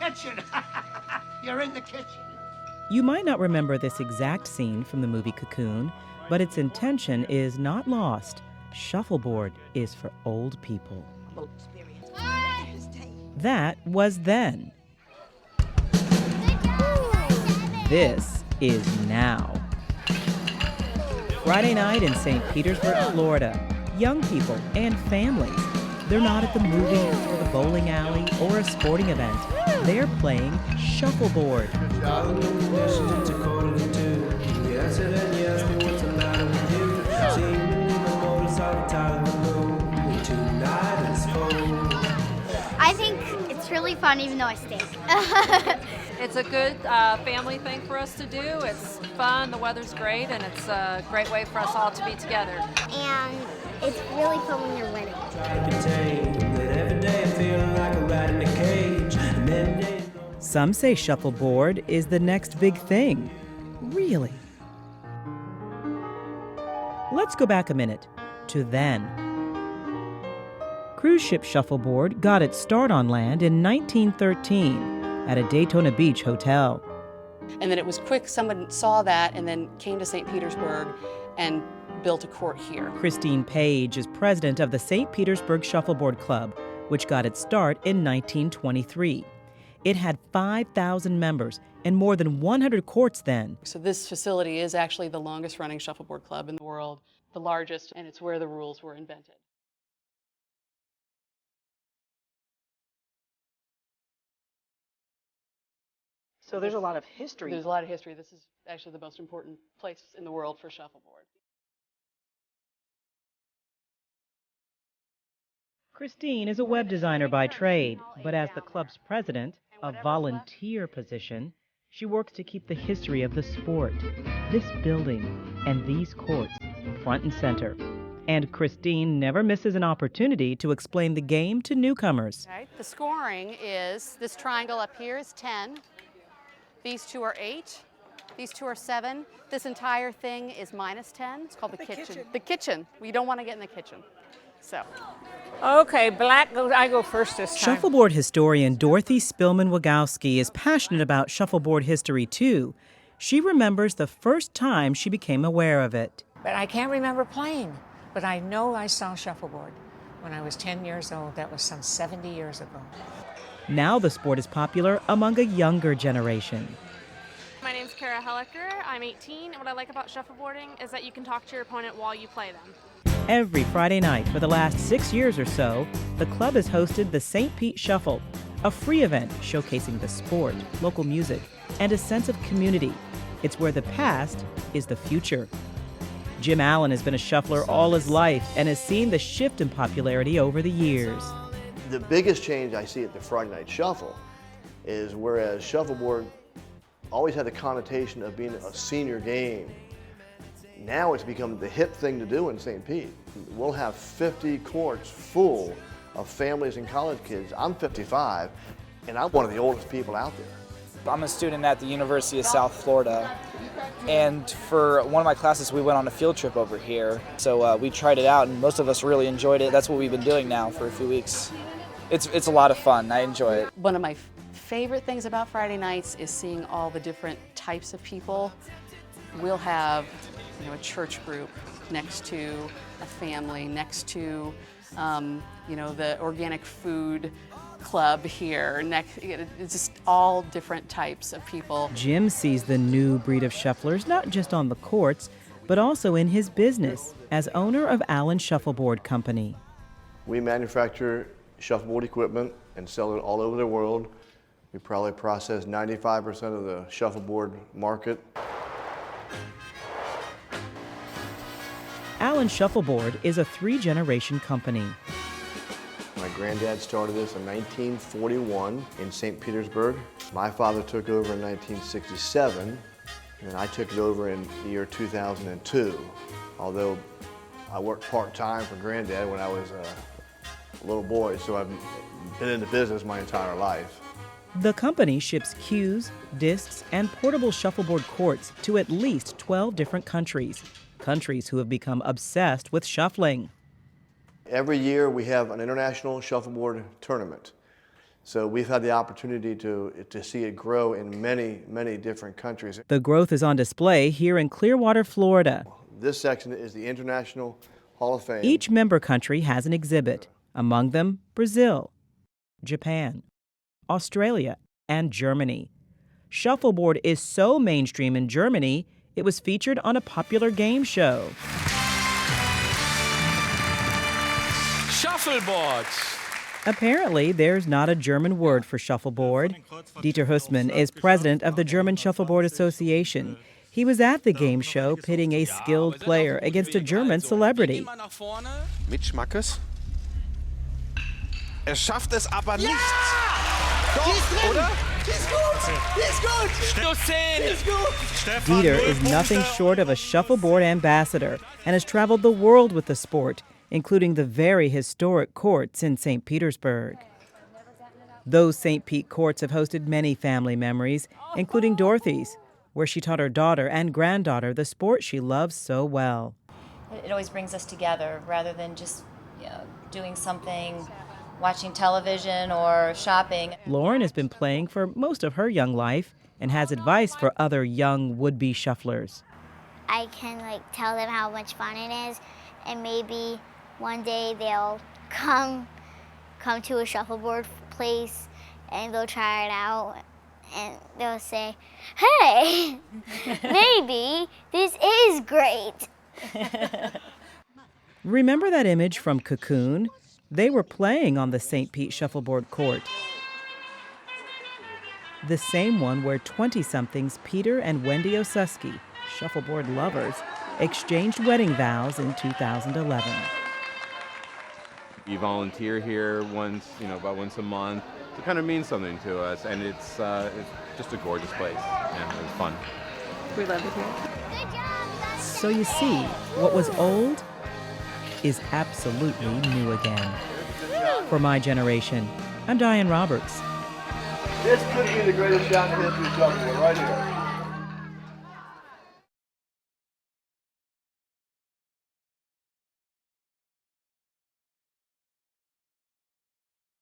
kitchen. You're in the kitchen. You might not remember this exact scene from the movie Cocoon, but its intention is not lost. Shuffleboard is for old people. That was then. This is now. Friday night in St. Petersburgh, Florida. Young people and families. They're not at the movies or the bowling alley or a sporting event. They're playing shuffleboard. I think it's really fun even though I stink. It's a good family thing for us to do. It's fun, the weather's great, and it's a great way for us all to be together. And it's really fun when you're winning. Some say shuffleboard is the next big thing. Really? Let's go back a minute to then. Cruise ship shuffleboard got its start on land in 1913 at a Daytona Beach hotel. And then it was quick, someone saw that and then came to St. Petersburg and built a court here. Christine Page is president of the St. Petersburgh Shuffleboard Club, which got its start in 1923. It had 5,000 members and more than 100 courts then. So this facility is actually the longest running shuffleboard club in the world, the largest, and it's where the rules were invented. So there's a lot of history. There's a lot of history. This is actually the most important place in the world for shuffleboard. Christine is a web designer by trade, but as the club's president, a volunteer position, she works to keep the history of the sport, this building, and these courts front and center. And Christine never misses an opportunity to explain the game to newcomers. Okay. The scoring is, this triangle up here is 10. These two are 8. These two are 7. This entire thing is minus 10. It's called the kitchen. The kitchen. We don't want to get in the kitchen. So. Okay, black goes. I go first this time. Shuffleboard historian Dorothy Spillman-Wagowski is passionate about shuffleboard history too. She remembers the first time she became aware of it. But I can't remember playing. But I know I saw shuffleboard when I was 10 years old. That was some 70 years ago. Now the sport is popular among a younger generation. My name's Kara Hellecker. I'm 18, and what I like about shuffleboarding is that you can talk to your opponent while you play them. Every Friday night for the last 6 years or so, the club has hosted the St. Pete Shuffle, a free event showcasing the sport, local music, and a sense of community. It's where the past is the future. Jim Allen has been a shuffler all his life and has seen the shift in popularity over the years. The biggest change I see at the Friday Night Shuffle is whereas shuffleboard always had the connotation of being a senior game, now it's become the hip thing to do in St. Pete. We'll have 50 courts full of families and college kids. I'm 55, and I'm one of the oldest people out there. I'm a student at the University of South Florida, and for one of my classes we went on a field trip over here. So we tried it out, and most of us really enjoyed it. That's what we've been doing now for a few weeks. It's a lot of fun. I enjoy it. One of my favorite things about Friday nights is seeing all the different types of people. We'll have a church group next to a family, next to the organic food club here. It's just all different types of people. Jim sees the new breed of shufflers not just on the courts, but also in his business as owner of Allen Shuffleboard Company. We manufacture shuffleboard equipment and sell it all over the world. We probably process 95% of the shuffleboard market. Allen Shuffleboard is a 3-generation company. My granddad started this in 1941 in St. Petersburgh. My father took over in 1967, and I took it over in the year 2002. Although I worked part-time for granddad when I was a little boy, so I've been in the business my entire life. The company ships cues, discs, and portable shuffleboard courts to at least 12 different countries who have become obsessed with shuffling. Every year we have an international shuffleboard tournament. So we've had the opportunity to see it grow in many, many different countries. The growth is on display here in Clearwater, Florida. This section is the International Hall of Fame. Each member country has an exhibit, among them Brazil, Japan, Australia, and Germany. Shuffleboard is so mainstream in Germany, it was featured on a popular game show. Shuffleboard. Apparently, there's not a German word for shuffleboard. Dieter Hussmann is president of the German Shuffleboard Association. He was at the game show pitting a skilled player against a German celebrity. Mit Schmackes. Schafft es aber nicht. Doch, oder? He's good! He's good! Dieter is nothing short of a shuffleboard ambassador and has traveled the world with the sport, including the very historic courts in St. Petersburgh. Those St. Pete courts have hosted many family memories, including Dorothy's, where she taught her daughter and granddaughter the sport she loves so well. It always brings us together rather than just doing something, watching television or shopping. Lauren has been playing for most of her young life and has advice for other young would-be shufflers. I can tell them how much fun it is, and maybe one day they'll come to a shuffleboard place and they'll try it out and they'll say, hey, maybe this is great. Remember that image from Cocoon? They were playing on the St. Pete shuffleboard court. The same one where 20-somethings Peter and Wendy Osuski, shuffleboard lovers, exchanged wedding vows in 2011. You volunteer here about once a month. It kind of means something to us, and it's just a gorgeous place, and it was fun. We love it here. So you see, what was old is absolutely new again. For my generation, I'm Diane Roberts. This could be the greatest shot in history of shuffleboard right here.